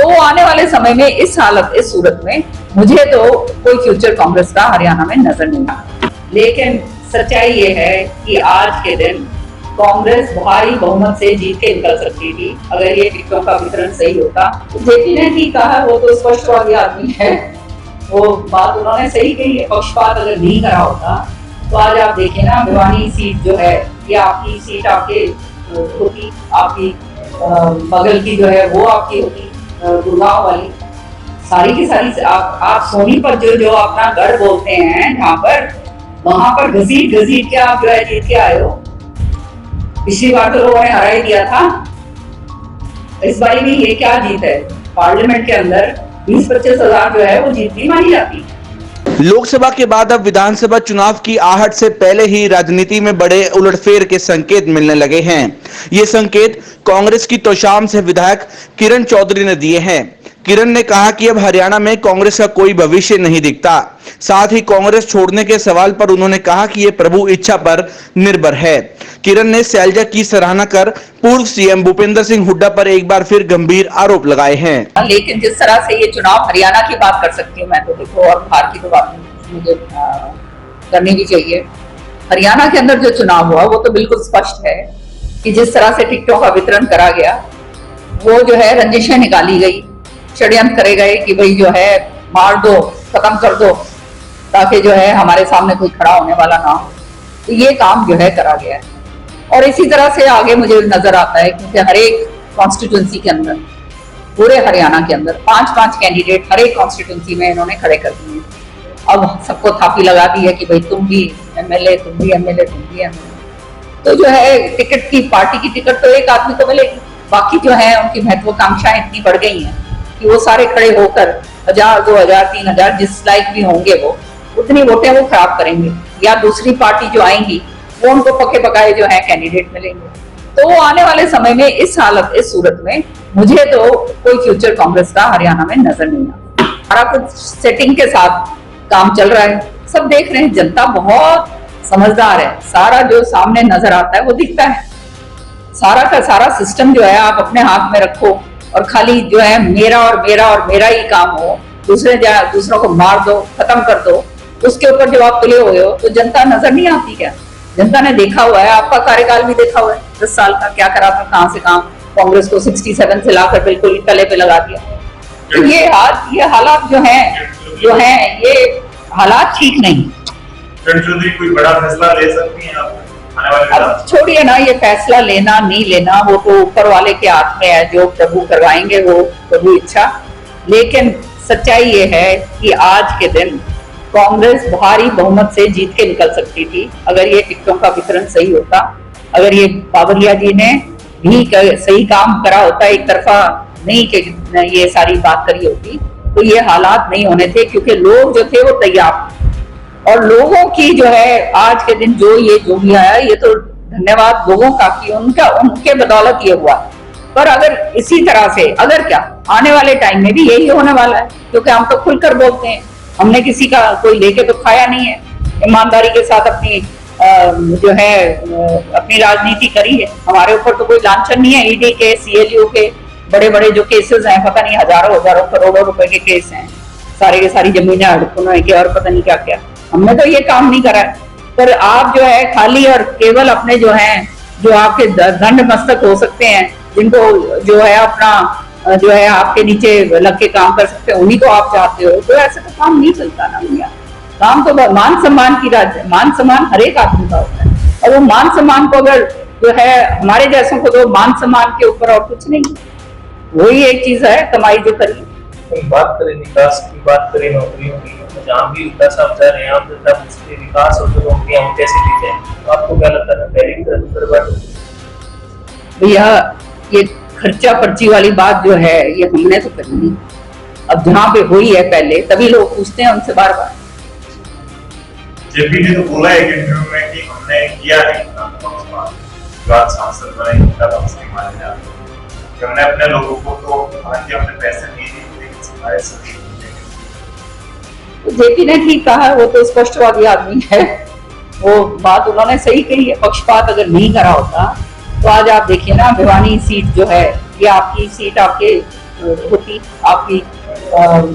तो आने वाले समय में इस सूरत में मुझे तो कोई फ्यूचर कांग्रेस का हरियाणा में नजर नहीं आता। लेकिन सच्चाई ये है कि आज के दिन कांग्रेस भारी बहुमत से जीत के निकल सकती थी अगर ये टिकटों का वितरण सही होता। जेपी ने ठीक कहा, वो तो स्पष्टवादी आदमी है, वो बात उन्होंने सही कही है। पक्षपात अगर नहीं करा होता तो आज आप देखिए ना, भिवानी सीट जो है ये आपकी सीट आपके होती, आपकी बगल की जो है वो आपकी होती, गुड़गांव वाली सारी की सारी आप सोनीपत जो अपना गढ़ बोलते हैं, जहाँ पर वहां पर घसीट के आप जो है जीत के आए हो। पिछली बार तो लोगों ने हरा ही दिया था, इस बार भी ये क्या जीत है? पार्लियामेंट के अंदर 20-25 हजार जो है वो जीत भी मानी जाती है। लोकसभा के बाद अब विधानसभा चुनाव की आहट से पहले ही राजनीति में बड़े उलटफेर के संकेत मिलने लगे हैं। ये संकेत कांग्रेस की तोशाम से विधायक किरण चौधरी ने दिए हैं। किरण ने कहा कि अब हरियाणा में कांग्रेस का कोई भविष्य नहीं दिखता। साथ ही कांग्रेस छोड़ने के सवाल पर उन्होंने कहा कि ये प्रभु इच्छा पर निर्भर है। किरण ने शैलजा की सराहना कर पूर्व सीएम भूपेंद्र सिंह हुड्डा पर एक बार फिर गंभीर आरोप लगाए हैं। लेकिन जिस तरह से ये चुनाव, हरियाणा की बात कर सकती हूँ मैं तो, देखो, और बाहर की तो बात मुझे करनी भी चाहिए। हरियाणा के अंदर जो चुनाव हुआ वो तो बिल्कुल स्पष्ट है कि जिस तरह से टिकटों का वितरण करा गया, वो जो है रंजिशें निकाली गई, षड्यंत्र करे गए कि भाई जो है मार दो, खत्म कर दो, ताकि जो है हमारे सामने कोई खड़ा होने वाला ना हो। तो ये काम जो है करा गया है और इसी तरह से आगे मुझे नजर आता है, क्योंकि हर एक कॉन्स्टिट्यूंसी के अंदर, पूरे हरियाणा के अंदर 5-5 कैंडिडेट हर एक कॉन्स्टिट्यूंसी में इन्होंने खड़े कर दिए। अब सबको थापी लगा दी है कि भाई तुम भी एमएलए, तुम भी एमएलए, तुम भी एमएलए। तो जो है टिकट की, पार्टी की टिकट तो एक आदमी को मिलेगी, बाकी जो है उनकी महत्वाकांक्षाएं इतनी बढ़ गई हैं कि वो सारे खड़े होकर 1000, 2000, 3000 जिस लाइक भी होंगे वो उतनी वोटें वो खराब करेंगे, या दूसरी पार्टी जो आएंगी वो उनको पके पकाए जो है कैंडिडेट मिलेंगे। तो आने वाले समय में इस सूरत में मुझे तो कोई फ्यूचर कांग्रेस का हरियाणा में नजर नहीं आता। सारा कुछ सेटिंग के साथ काम चल रहा है, सब देख रहे हैं, जनता बहुत समझदार है, सारा जो सामने नजर आता है वो दिखता है। सारा का सारा सिस्टम जो है आप अपने हाथ में रखो और खाली जो है मेरा और मेरा और मेरा ही काम हो, दूसरों को मार दो, खत्म कर दो, उसके ऊपर जब आप तुले हुए हो तो जनता नजर नहीं आती क्या? जनता ने देखा हुआ है, आपका कार्यकाल भी देखा हुआ है, 10 साल का क्या करा था, कहां से कहां कांग्रेस को 67 से लाकर बिल्कुल तले पे लगा दिया। तो ये हालात जो हैं ये हालात ठीक नहीं। कोई बड़ा फैसला ले सकती हैं आप? अब छोड़िए ना, ये फैसला लेना नहीं लेना वो तो ऊपर वाले के हाथ में है, जो प्रभु करवाएंगे वो प्रभु इच्छा। लेकिन सच्चाई ये है कि आज के दिन कांग्रेस भारी बहुमत से जीत के निकल सकती थी अगर ये टिकटों का वितरण सही होता, अगर ये बाबरिया जी ने भी सही काम करा होता, एक तरफा नहीं कि ये सारी बात करी होती, तो ये हालात नहीं होने थे। क्योंकि लोग जो थे वो तैयार, और लोगों की जो है आज के दिन जो भी आया, ये तो धन्यवाद लोगों का कि उनके बदौलत ये हुआ। पर अगर इसी तरह से आने वाले टाइम में भी यही होने वाला है, क्योंकि हम तो खुलकर बोलते हैं, हमने किसी का कोई लेके तो खाया नहीं है, ईमानदारी के साथ अपनी जो है अपनी राजनीति करी है। हमारे ऊपर तो कोई लांछन नहीं है। ईडी के, सीएलयू के बड़े बड़े जो केसेस हैं, पता नहीं हजारों करोड़ों रुपए के केस हैं, सारे के सारी जमीनें हड़पून के और पता नहीं क्या क्या। हमने तो ये काम नहीं करा है। पर आप जो है खाली और केवल अपने जो आपके दंड मस्तक हो सकते हैं, जिनको जो है अपना जो है आपके नीचे लग के काम कर सकते हैं, उन्हीं को आप चाहते हो, तो ऐसे तो काम नहीं चलता ना भैया। काम तो मान सम्मान हर एक आदमी का होता है, और वो मान सम्मान को अगर जो है हमारे जैसों को तो मान सम्मान के ऊपर और कुछ नहीं, वही एक चीज है कमाई जो करी। बात करें विकास की, बात करें नौकरियों की, जहाँ भी विकास आप चाह रहे हैं, आप विकास और नौकरियां कैसे दी जाए, तो आपको क्या लगता है पहली भैया ये खर्चा पर्ची वाली बात जो है ये हमने तो करी नहीं। अब जहाँ पे हुई है पहले, तभी लोग पूछते हैं उनसे बार बार। जेपी ने तो बोला है इंटरव्यू में कि हमने किया है सांसद बने, हमने अपने लोगों को तो हमने पैसे नहीं दिए, तो जेपी ने ठीक कहा, वो तो स्पष्टवादी आदमी है, वो बात उन्होंने सही कही है। पक्षपात अगर नहीं करा होता तो आज आप देखिए ना, भिवानी सीट जो है ये आपकी सीट आपके होती आपकी,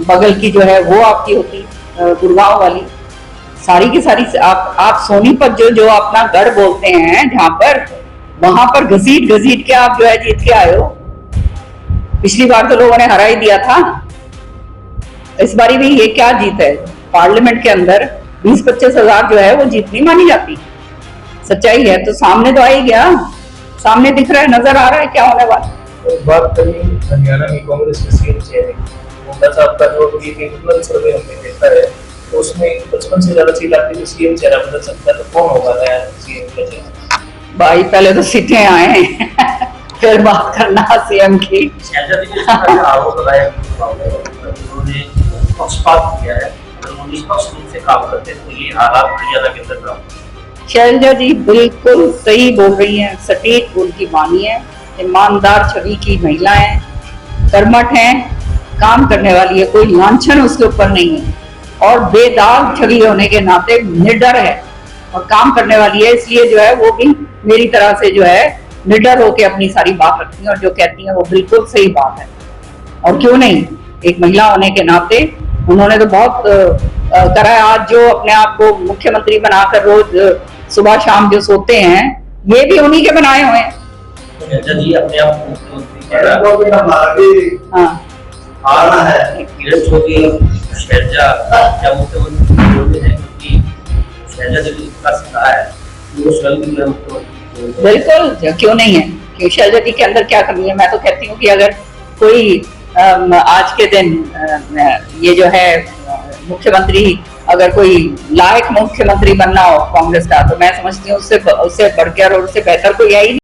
बगल की जो है वो आपकी होती, गुड़गांव वाली, सारी की सारी आप सोनीपत जो अपना गढ़ बोलते हैं जहां पर, वहां पर घसीट घसीट के आप जो है जीत के आए हो। पिछली बार तो लोगों ने हरा ही दिया था, इस बारी भी ये क्या जीत है? पार्लियामेंट के अंदर 20-25 हजार जो है वो जीत नहीं मानी जाती। सच्चाई है तो सामने तो आ ही गया, सामने दिख रहा है, नजर आ रहा है क्या होने वाला। तो बात करें हरियाणा में कांग्रेस के सीएम चेहरे, मुंडा साहब का जो भी निकल सर्वे हमने देखा है, तो उसमें 55 से ज्यादा सीट आती है, सीएम चेहरा बदल सकता है, तो कौन होगा नया सीएम का चेहरा? भाई पहले तो सीटें आए फिर बात करना सीएम की। शैलजा जी ने आरोप लगाया उन्होंने पक्षपात किया है, उन्होंने निष्पक्ष रूप से काम करते हैं, तो ये हालात हरियाणा के अंदर ना। शैलजा जी बिल्कुल सही बोल रही हैं, सटीक उनकी वाणी है, ईमानदार छवि की महिला है, कर्मठ है, काम करने वाली है, कोई लांछन उसके ऊपर नहीं है, और बेदाग छवि होने के नाते निडर है और काम करने वाली है। इसलिए जो है वो भी मेरी तरह से जो है निडर होकर अपनी सारी बात रखती है, और जो कहती है वो बिल्कुल सही बात है। और क्यों नहीं, एक महिला होने के नाते उन्होंने तो बहुत करा है। आज जो अपने आप को मुख्यमंत्री बनाकर रोज सुबह शाम जो सोते हैं, ये भी उन्हीं के बनाए हुए हैं। शैलजा जी अपने आप को मुख्यमंत्री कह रहा है, आना है किरण चौधरी शैलजा क्या मुख्यमंत्री बोलते हैं, क्योंकि शैलजा जी का सत्ता है वो स्वयं भी मुख्यमंत्री। बिल्कुल, क्यों नहीं है, कि शैलजा जी के अंदर क्या कमी है। मैं तो कहती हूँ कि अगर कोई आज के दिन ये जो है मुख्यमंत्री, अगर कोई लायक मुख्यमंत्री बनना हो कांग्रेस का, तो मैं समझती हूँ उससे बढ़कर और उससे बेहतर कोई है ही नहीं।